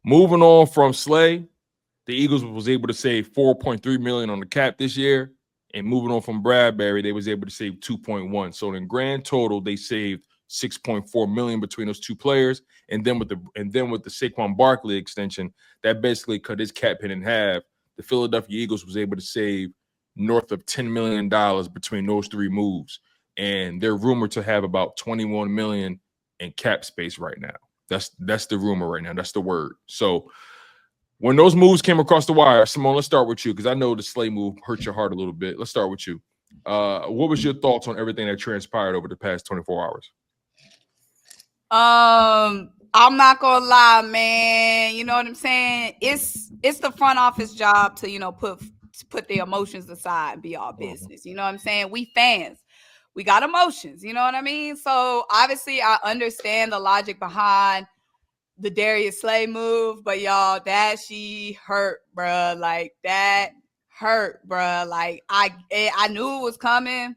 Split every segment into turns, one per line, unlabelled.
Moving on from Slay, the Eagles was able to save $4.3 million on the cap this year. And moving on from Bradberry, they was able to save 2.1. So in grand total, they saved $6.4 million between those two players. And then with the Saquon Barkley extension, that basically cut his cap hit in half. The Philadelphia Eagles was able to save north of $10 million between those three moves. And they're rumored to have about $21 million in cap space right now. That's the rumor right now. That's the word. So when those moves came across the wire, Symone, let's start with you because I know the Slay move hurt your heart a little bit. Let's start with you. What was your thoughts on everything that transpired over the past 24 hours?
I'm not gonna lie, man. You know what I'm saying? It's the front office job to put their emotions aside and be all business. You know what I'm saying? We fans, we got emotions. You know what I mean? So obviously, I understand the logic behind the Darius Slay move, but y'all, that she hurt, bruh. Like that hurt, bruh. Like I knew it was coming.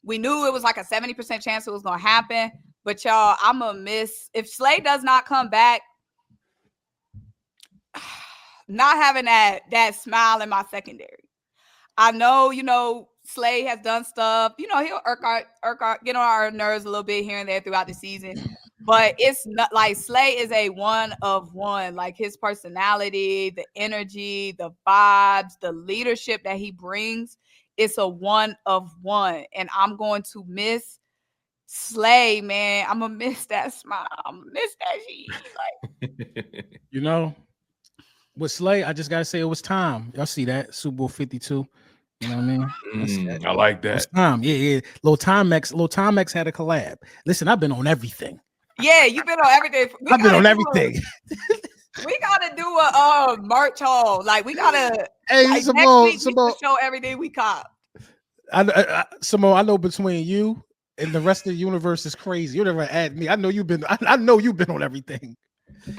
We knew it was like a 70% chance it was gonna happen. But y'all, I'm gonna miss if Slay does not come back. Not having that smile in my secondary. I know, Slay has done stuff. He'll get on our nerves a little bit here and there throughout the season. But it's not like Slay is a one of one. Like his personality, the energy, the vibes, the leadership that he brings, it's a one of one. And I'm going to miss Slay, man. I'm gonna miss that smile. I'm gonna miss that shit.
With Slay, I just gotta say it was time. Y'all see that Super Bowl 52? You know what I mean?
I like that.
It's time. Yeah. Lil Timex had a collab. Listen, I've been on everything.
Yeah, you've been on everything.
I've been on everything.
We gotta do a merch haul. Like we gotta.
Hey,
like,
Symone,
next week we can show everything we cop.
Symone, I know between you and the rest of the universe is crazy. You never add me. I know you've been on everything.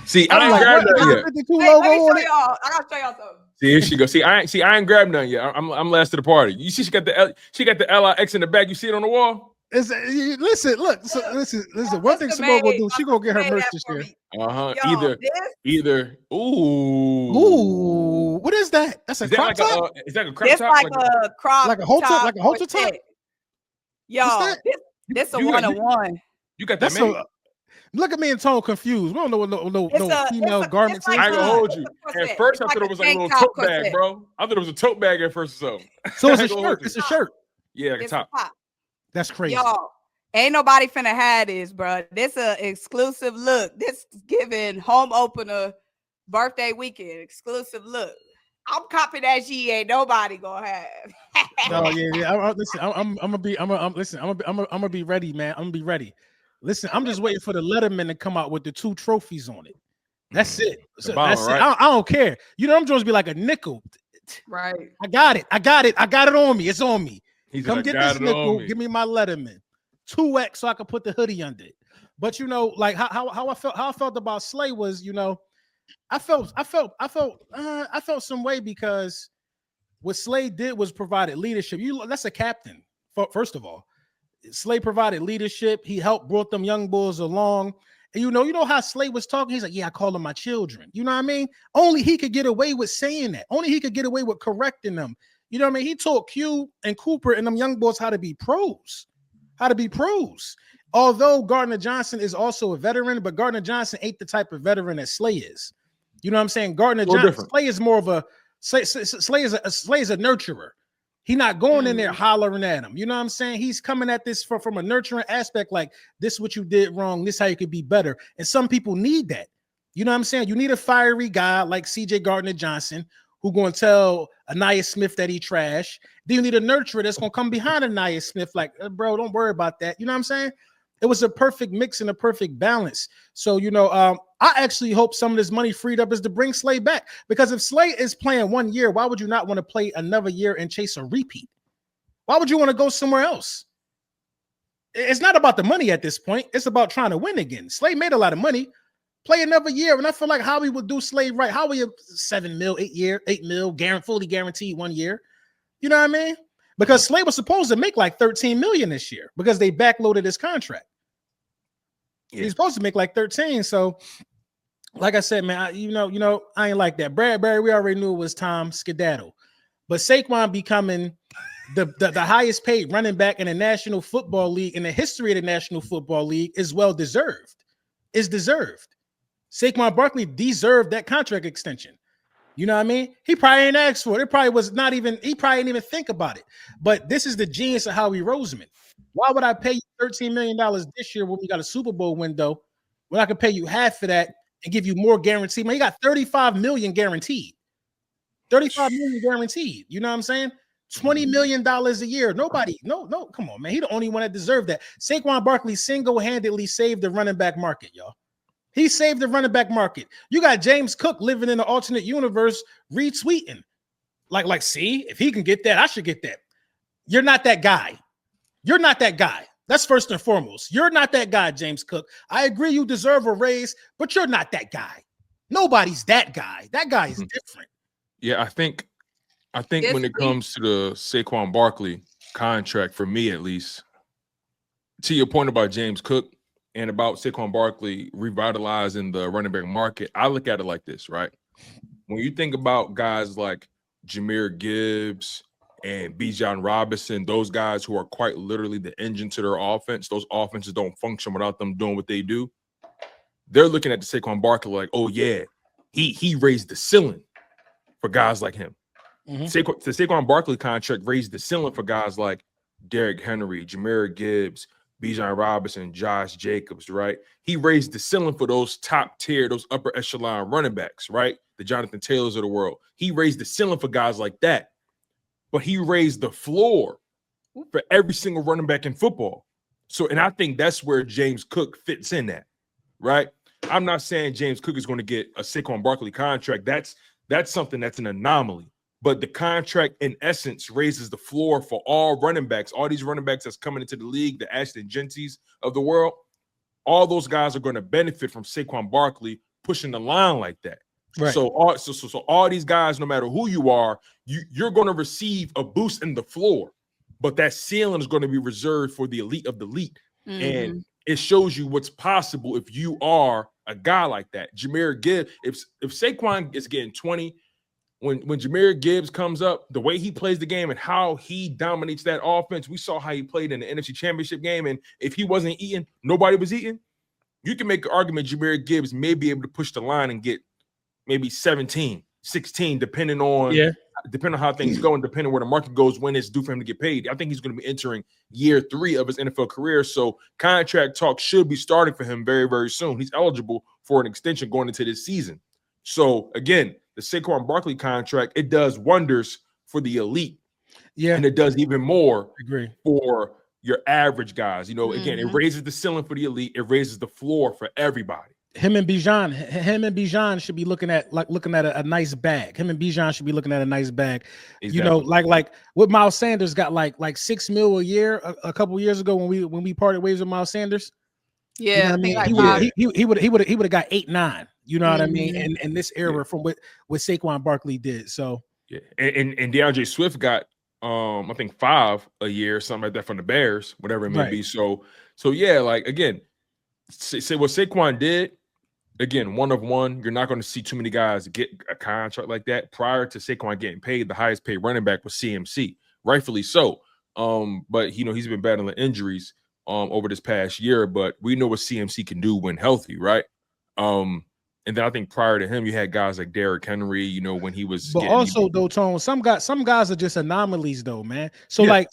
See, I ain't grabbed none yet.
Hey, let me show y'all. I gotta show y'all something.
See, here she goes. See, I ain't grabbed none yet. I'm last to the party. You see, she got the LIX in the back. You see it on the wall?
Listen. One thing Symone gonna do, she gonna get her merch this year.
Either.
Ooh. What is that? That's a crop top.
Is that a crop
it's
top?
Like a crop,
like a halter top.
Y'all, this a one-on-one.
You got that, man.
Look at me and Tone confused. We don't know what no female garments.
I ain't gonna hold you. At first, I thought it was like a little tote bag, bro. I thought it was a tote bag at first or something.
So it's a shirt. It's a shirt.
Yeah, like a top.
That's crazy.
Y'all, ain't nobody finna have this, bro. This a exclusive look. This giving home opener birthday weekend exclusive look. I'm copping that G. Ain't nobody gonna have.
No, yeah. Listen, I'm gonna be ready, man. I'm gonna be ready. Listen, I'm just waiting for the Letterman to come out with the 2 trophies on it. That's it. That's
right?
it. I don't care. I'm supposed to be like a nickel.
Right.
I got it on me. It's on me. Come get this nickel. Give me my Letterman. 2X so I can put the hoodie under it. But like how I felt about Slay was, I felt some way because what Slay did was provided leadership. That's a captain, first of all. Slay provided leadership. He brought them young bulls along. And you know how Slay was talking? He's like, yeah, I call them my children. You know what I mean? Only he could get away with saying that. Only he could get away with correcting them. You know what I mean? He taught Q and Cooper and them young boys how to be pros. Although Gardner Johnson is also a veteran, but Gardner Johnson ain't the type of veteran that Slay is. You know what I'm saying? Gardner Johnson, Slay is more of a Slay is a nurturer. He's not going in there hollering at him. You know what I'm saying? He's coming at this from a nurturing aspect, like this is what you did wrong. This is how you could be better. And some people need that. You know what I'm saying? You need a fiery guy like CJ Gardner Johnson who going to tell Anaya Smith that he trash. Then you need a nurturer that's going to come behind Anaya Smith like, bro, don't worry about that. You know what I'm saying? It was a perfect mix and a perfect balance. So, I actually hope some of this money freed up is to bring Slay back. Because if Slay is playing 1 year, why would you not want to play another year and chase a repeat? Why would you want to go somewhere else? It's not about the money at this point. It's about trying to win again. Slay made a lot of money. Play another year. And I feel like Howie would do Slay right. Howie, $7 million, $8 million, fully guaranteed 1 year. You know what I mean? Because Slay was supposed to make like $13 million this year because they backloaded his contract. Yeah. He's supposed to make like 13. So like I said, man, I ain't like that. Bradberry, we already knew it was Tom Skedaddle. But Saquon becoming the highest paid running back in the National Football League, in the history of the National Football League, is well deserved. Is deserved. Saquon Barkley deserved that contract extension. You know what I mean? He probably ain't asked for it. It probably was not even, he probably didn't even think about it. But this is the genius of Howie Roseman. Why would I pay you $13 million this year when we got a Super Bowl window when I could pay you half of that and give you more guaranteed? Man, he got $35 million guaranteed. $35 million guaranteed. You know what I'm saying? $20 million a year. Nobody, no, come on, man. He the only one that deserved that. Saquon Barkley single-handedly saved the running back market, y'all. He saved the running back market. You got James Cook living in the alternate universe retweeting. Like, see, if he can get that, I should get that. You're not that guy. You're not that guy. That's first and foremost. You're not that guy, James Cook. I agree you deserve a raise, but you're not that guy. Nobody's that guy. That guy is different.
Yeah, I think when it comes to the Saquon Barkley contract, for me at least, to your point about James Cook and about Saquon Barkley revitalizing the running back market, I look at it like this, right? When you think about guys like Jahmyr Gibbs and Bijan Robinson, those guys who are quite literally the engine to their offense, those offenses don't function without them doing what they do. They're looking at the Saquon Barkley like, oh yeah, he raised the ceiling for guys like him. The Saquon Barkley contract raised the ceiling for guys like Derrick Henry, Jahmyr Gibbs, Bijan Robinson, Josh Jacobs, right? He raised the ceiling for those top tier, those upper echelon running backs, right? The Jonathan Taylors of the world. He raised the ceiling for guys like that. But he raised the floor for every single running back in football. So, and I think that's where James Cook fits in that, right? I'm not saying James Cook is going to get a Saquon Barkley contract. That's something that's an anomaly. But the contract, in essence, raises the floor for all running backs. All these running backs that's coming into the league, the Ashton Genties of the world, all those guys are going to benefit from Saquon Barkley pushing the line like that. Right. So all these guys, no matter who you are, you're going to receive a boost in the floor. But that ceiling is going to be reserved for the elite of the elite. And it shows you what's possible if you are a guy like that. Jahmyr Gibbs, if Saquon is getting 20, when Jahmyr Gibbs comes up, the way he plays the game and how he dominates that offense, we saw how he played in the NFC Championship game. And if he wasn't eating, nobody was eating. You can make an argument Jahmyr Gibbs may be able to push the line and get maybe 17, 16, depending on how things go and depending where the market goes when it's due for him to get paid. I think he's going to be entering year 3 of his NFL career. So contract talk should be starting for him very, very soon. He's eligible for an extension going into this season. So again, the Saquon Barkley contract, it does wonders for the elite. Yeah. And it does even more for your average guys. You know, again, it raises the ceiling for the elite. It raises the floor for everybody.
Him and Bijan should be looking at a nice bag. Him and Bijan should be looking at a nice bag. Exactly. You know, like what Miles Sanders got like $6 million a year a couple years ago when we parted ways with Miles Sanders.
Yeah,
you know I mean? He would have got 8-9. You know what I mean? And this era from what Saquon Barkley did. So
yeah, and DeAndre Swift got I think 5 a year, something like that from the Bears, whatever it may be. So yeah, like again, say what Saquon did. Again, one of one. You're not going to see too many guys get a contract like that. Prior to Saquon getting paid, the highest paid running back was CMC, rightfully so. But you know he's been battling injuries over this past year. But we know what CMC can do when healthy, right? And then I think prior to him, you had guys like Derrick Henry. You know when he was.
But also though, Tone, some guys are just anomalies though, man. So like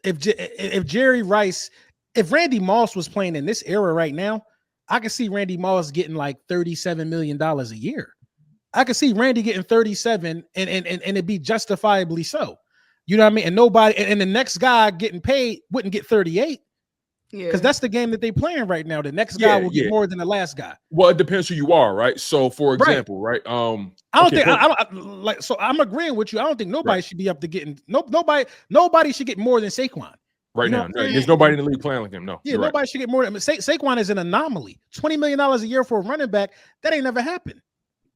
if Jerry Rice, if Randy Moss was playing in this era right now, I could see Randy Moss getting like $37 million a year. I could see Randy getting 37 and it be justifiably so. You know what I mean? And nobody and the next guy getting paid wouldn't get 38. Yeah. Because that's the game that they playing right now. The next guy will get more than the last guy.
Well, it depends who you are, right? So for example, right?
So I'm agreeing with you. I don't think nobody should be up to getting nobody should get more than Saquon.
Right now, there's nobody in the league playing like him. No,
yeah, nobody should get more. I mean, Saquon is an anomaly. $20 million a year for a running back, that ain't never happened.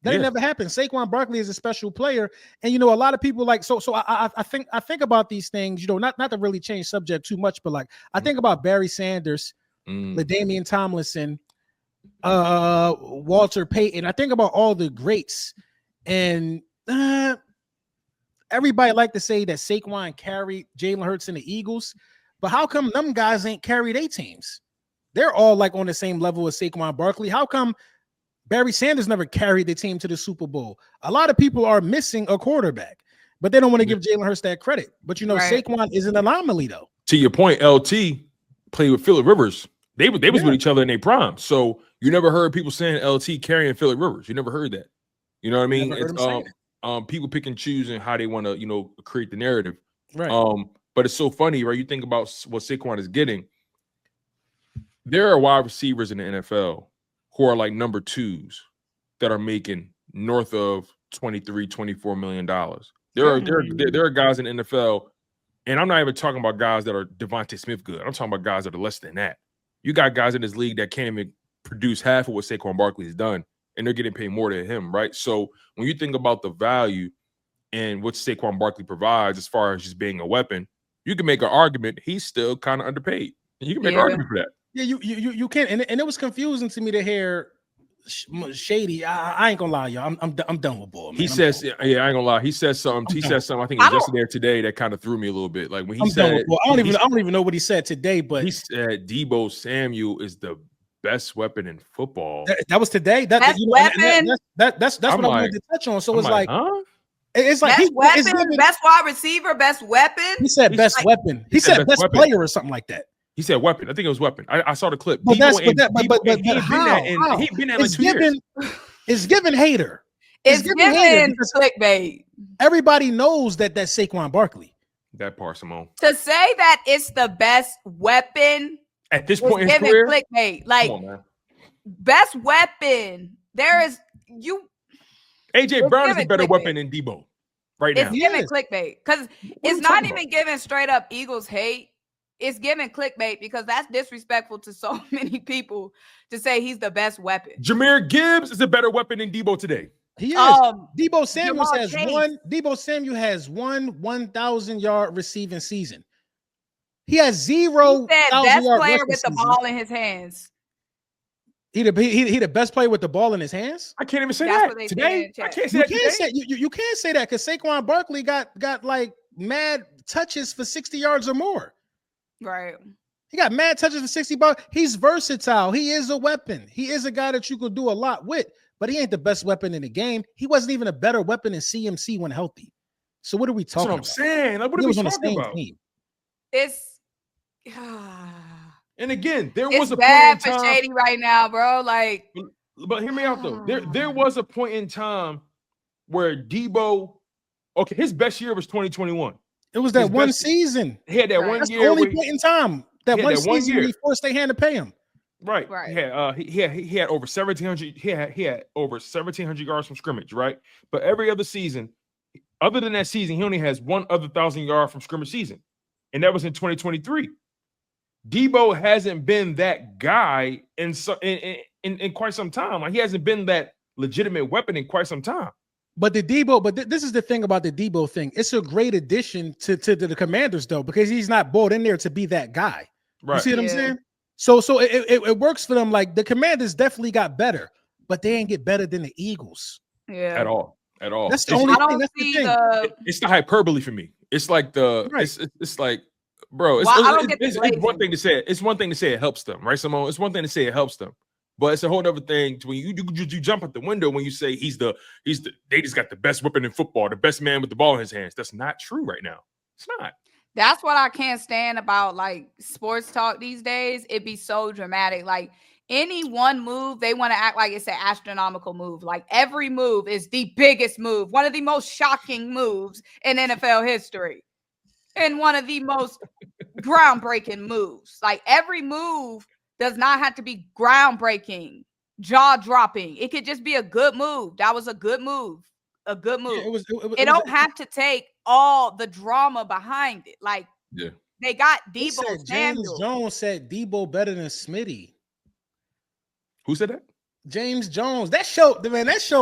Ain't never happened. Saquon Barkley is a special player, and you know a lot of people like. So I think about these things. You know, not to really change subject too much, but like I think about Barry Sanders, LaDainian Tomlinson, Walter Payton. I think about all the greats, and everybody like to say that Saquon carried Jalen Hurts and the Eagles, but how come them guys ain't carried their teams? They're all like on the same level as Saquon Barkley. How come Barry Sanders never carried the team to the Super Bowl? A lot of people are missing a quarterback, but they don't want to give Jalen Hurts that credit. But Saquon is an anomaly, though.
To your point, LT played with Phillip Rivers. They was with each other in their prime. So you never heard people saying LT carrying Phillip Rivers. You never heard that. You know what I mean? It's, people pick and choosing how they want to, create the narrative.
Right.
But it's so funny, right? You think about what Saquon is getting. There are wide receivers in the NFL who are like number twos that are making north of $23, $24 million. There are guys in the NFL, and I'm not even talking about guys that are Devontae Smith good. I'm talking about guys that are less than that. You got guys in this league that can't even produce half of what Saquon Barkley has done, and they're getting paid more than him, right? So when you think about the value and what Saquon Barkley provides as far as just being a weapon, you can make an argument he's still kind of underpaid. You can make an argument for that.
Yeah, you can, and it was confusing to me to hear Shady. I ain't gonna lie, y'all. I'm done with ball. Man.
He says, I ain't gonna lie. He said something. I think it was yesterday or today that kind of threw me a little bit. Like when he said,
I don't even know what he said today, but
he said Debo Samuel is the best weapon in football.
That was today. That's what I wanted to touch on. So it's like, huh? It's like
best wide receiver, best weapon.
He said best weapon. He said best player or something like that.
He said weapon. I think it was weapon. I saw the clip.
But
how?
He'd been at like 2 years. It's given hater.
It's given clickbait.
Everybody knows that's Saquon Barkley.
That part, Symone.
To say that it's the best weapon
at this point in his career,
clickbait. Like best weapon. There is
AJ Brown is a better weapon than Debo right now.
It's giving clickbait because it's not even giving straight up Eagles hate. It's giving clickbait because that's disrespectful to so many people to say he's the best weapon.
Jahmyr Gibbs is a better weapon than Debo today.
He is. Debo Samuel has one 1,000-yard receiving season. He has 0
best player with the ball in his hands.
He the best player with the ball in his hands.
I can't even say that today. I can't say that today.
You can't say that because Saquon Barkley got like mad touches for 60 yards or more.
Right.
He got mad touches for 60 bucks. He's versatile. He is a weapon. He is a guy that you could do a lot with, but he ain't the best weapon in the game. He wasn't even a better weapon than CMC when healthy. So what are we talking about?
That's what I'm saying. Like, what are we talking about?
Team.
And again, there was a
bad point in time for Shady right now, bro. Like,
but hear me out though. There was a point in time where Debo, his best year was 2021.
It was that one season.
He had that 1 year.
That's the only point in time. That one season he forced their hand to pay him.
Right. He had over 1,700. He had over 1,700 yards from scrimmage. Right. But every other season, other than that season, he only has one other 1,000-yard from scrimmage season, and that was in 2023. Debo hasn't been that guy in quite some time. Like he hasn't been that legitimate weapon in quite some time.
But this is the thing about the Debo thing. It's a great addition to the Commanders, though, because he's not bought in there to be that guy. Right. You see what I'm saying? So it works for them. Like the Commanders definitely got better, but they ain't get better than the Eagles.
Yeah.
At all.
That's the only thing. That's the thing.
It's the hyperbole for me. It's like it's like, bro, it's one thing to say. It's one thing to say it helps them, right, Symone? It's one thing to say it helps them. But it's a whole other thing to when you jump out the window when you say they just got the best weapon in football, the best man with the ball in his hands. That's not true right now. It's not.
That's what I can't stand about like sports talk these days. It'd be so dramatic. Like any one move, they want to act like it's an astronomical move. Like every move is the biggest move, one of the most shocking moves in NFL history, and one of the most groundbreaking moves. Like every move does not have to be groundbreaking, jaw-dropping. It could just be a good move. That was a good move. A good move. Yeah, it don't have to take all the drama behind it. Like, they got Debo Samuel.
James Jones said Debo better than Smitty.
Who said that?
James Jones. That show,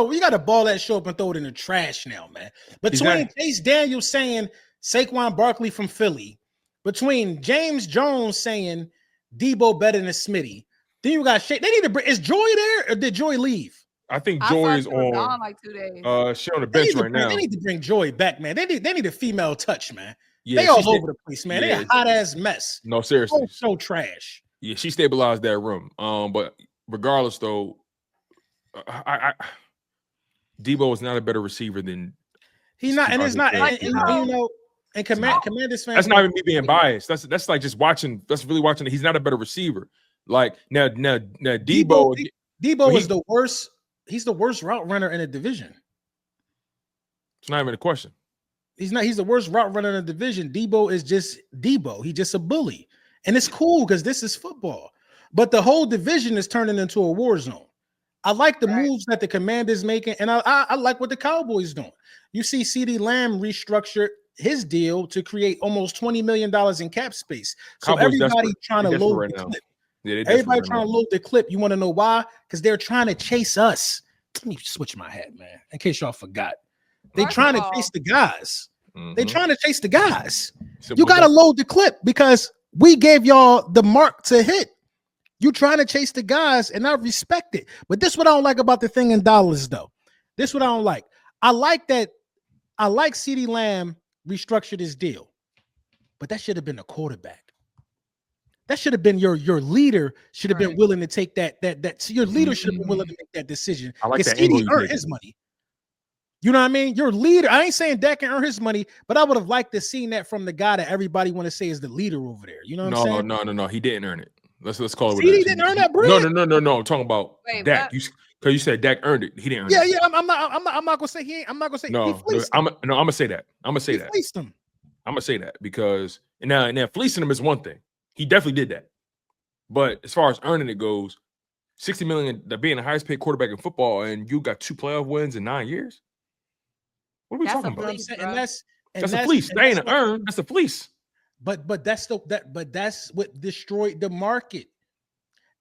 we got to ball that show up and throw it in the trash now, man. Between Chase Daniel saying Saquon Barkley from Philly, between James Jones saying Debo better than Smitty, Then you got Shea. They need to bring. Is Joy there, or did Joy leave?
I think Joy is
on like 2 days.
She on the bench right now.
They need to bring Joy back, man. They need a female touch, man.
Yeah,
they all over the place, man.
Yeah,
they a hot ass mess.
No, seriously,
so trash.
Yeah, she stabilized that room. But regardless, though, Debo is not a better receiver than
he's not, and it's not. And, you know, and Commanders fans.
That's not even me being biased. That's like just watching. That's really watching. He's not a better receiver. Like now Debo
is the worst. He's the worst route runner in the division.
It's not even a question.
He's not. He's the worst route runner in the division. Debo is just Debo. He's just a bully, and it's cool because this is football. But the whole division is turning into a war zone. I like the moves that the Commanders making, and I like what the Cowboys doing. You see, CeeDee Lamb restructured his deal to create almost $20 million in cap space. So
Cowboys
everybody trying to load the clip. Yeah, everybody trying to load the clip. You want to know why? Because they're trying to chase us. Let me switch my hat, man, in case y'all forgot. They trying to chase the guys. They trying to chase the guys. You got to load the clip because we gave y'all the mark to hit. You trying to chase the guys, and I respect it. But this is what I don't like about the thing in dollars, though. This is what I don't like. I like that. I like CeeDee Lamb restructured his deal, but that should have been a quarterback. That should have been your leader. Should have been willing to take that. Your leader should have been willing to make that decision.
I like that.
CeeDee earned his money. You know what I mean? Your leader. I ain't saying Dak can earn his money, but I would have liked to see that from the guy that everybody want to say is the leader over there. You know what I'm saying?
No. He didn't earn it. Let's call it.
CeeDee didn't earn that bread.
No. I'm talking about Dak. Because you said Dak earned it. He didn't earn it.
Yeah. I'm not gonna say he ain't. I'm not gonna say he fleeced him.
I'm gonna say that.
Fleeced him.
I'm gonna say that because now fleecing him is one thing. He definitely did that. But as far as earning it goes, $60 million, that being the highest paid quarterback in football, and you got 2 playoff wins in 9 years. What are we talking about?
That's
a fleece. That ain't an earn. That's a fleece.
But that's what destroyed the market.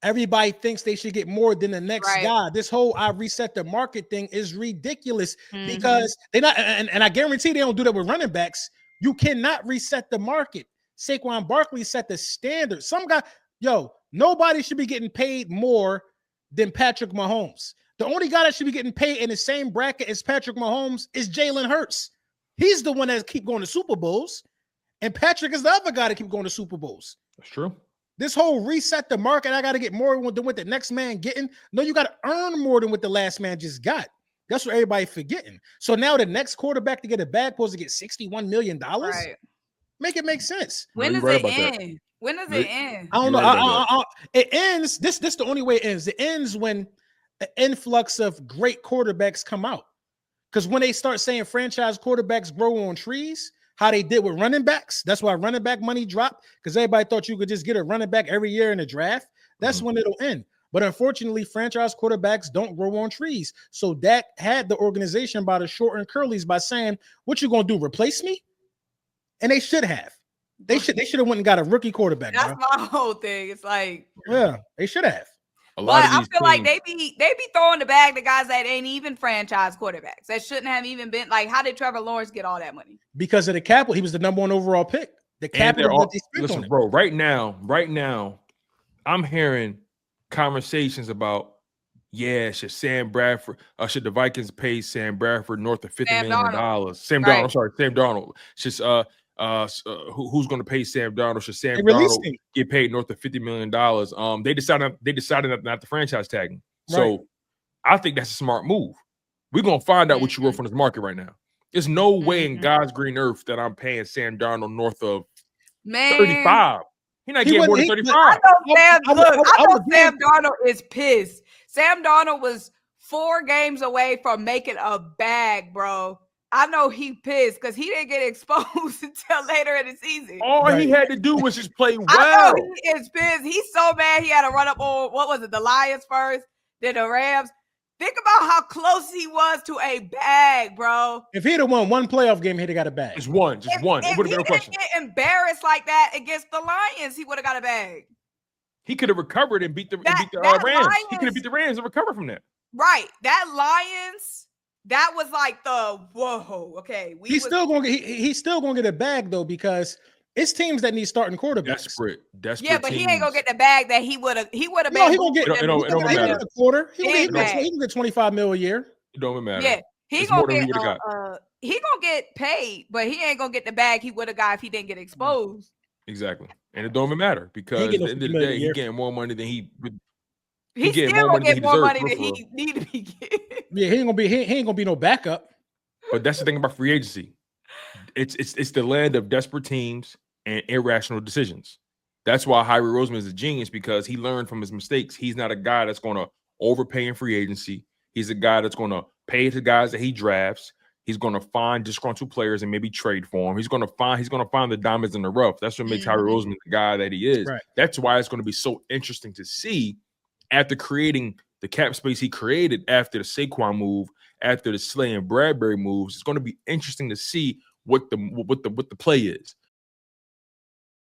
Everybody thinks they should get more than the next guy. This whole I reset the market thing is ridiculous because they not and I guarantee they don't do that with running backs. You cannot reset the market. Saquon Barkley set the standard. Some guy, nobody should be getting paid more than Patrick Mahomes. The only guy that should be getting paid in the same bracket as Patrick Mahomes is Jalen Hurts. He's the one that keep going to Super Bowls, and Patrick is the other guy that keep going to Super Bowls.
That's true.
This whole reset the market, I got to get more than what the next man getting. No, you got to earn more than what the last man just got. That's what everybody forgetting. So now the next quarterback to get a bag supposed to get $61 million? Right. Make it make sense.
When does it end? When does it end?
I don't know. It ends. This the only way it ends. It ends when an influx of great quarterbacks come out. Because when they start saying franchise quarterbacks grow on trees, how they did with running backs, that's why running back money dropped, because everybody thought you could just get a running back every year in the draft. That's when it'll end. But unfortunately, franchise quarterbacks don't grow on trees. So Dak had the organization by the short and curlies by saying, what you going to do, replace me? And they should have. They should have went and got a rookie quarterback.
That's my whole thing. It's like,
yeah, they should have.
But I feel like they be throwing the bag to guys that ain't even franchise quarterbacks. That shouldn't have even been. Like, how did Trevor Lawrence get all that money?
Because of the capital. He was the number 1 overall pick. The capital that they spent on it.
Bro, right now, I'm hearing conversations about, should Sam Bradford, should the Vikings pay Sam Bradford north of $50 million? Sam Darnold. Just who's going to pay Sam Darnold? Should Sam Darnold get paid north of $50 million? They decided not to franchise tag him. So I think that's a smart move. We're gonna find out what you wrote from this market right now. There's no way in God's green earth that I'm paying Sam Darnold north of 35. He's not getting more than 35.
I know Sam Darnold is pissed. Sam Darnold was 4 games away from making a bag, bro. I know he pissed because he didn't get exposed until later in the season.
All he had to do was just play well.
I know he is pissed. He's so mad he had to run up on, what was it, the Lions first, then the Rams. Think about how close he was to a bag, bro.
If he'd have won one playoff game, he'd have got a bag.
Just one. It would have been a question.
If he didn't get embarrassed like that against the Lions, he would have got a bag.
He could have recovered and beat the Rams. He could have beat the Rams and recovered from that.
Right. That Lions, that was like the whoa. Okay. He's
still gonna get a bag though, because It's teams that need starting quarterbacks.
Desperate
Yeah, but
teams.
he ain't gonna get the bag that he would have. He would have
No,
been.
he gonna get.
It don't matter.
A quarter. He
Big
gonna get 25 mil a year.
It don't even matter.
Yeah, he
It's
gonna
more than
get.
he would've got.
He gonna get paid, but he ain't gonna get the bag he would have got if he didn't get exposed.
Exactly, and it don't even matter because at the end of the day, he getting more money than he.
He still gonna get more money than he need to be getting.
Yeah, he ain't gonna be no backup.
But that's the thing about free agency. It's the land of desperate teams and irrational decisions. That's why Howie Roseman is a genius, because he learned from his mistakes. He's not a guy that's going to overpay in free agency. He's a guy that's going to pay the guys that he drafts. He's going to find disgruntled players and maybe trade for them. He's going to find the diamonds in the rough. That's what makes Howie Roseman the guy that he is.
Right.
That's why it's going to be so interesting to see, after creating the cap space he created after the Saquon move, after the Slay and Bradberry moves. It's going to be interesting to see what the play is.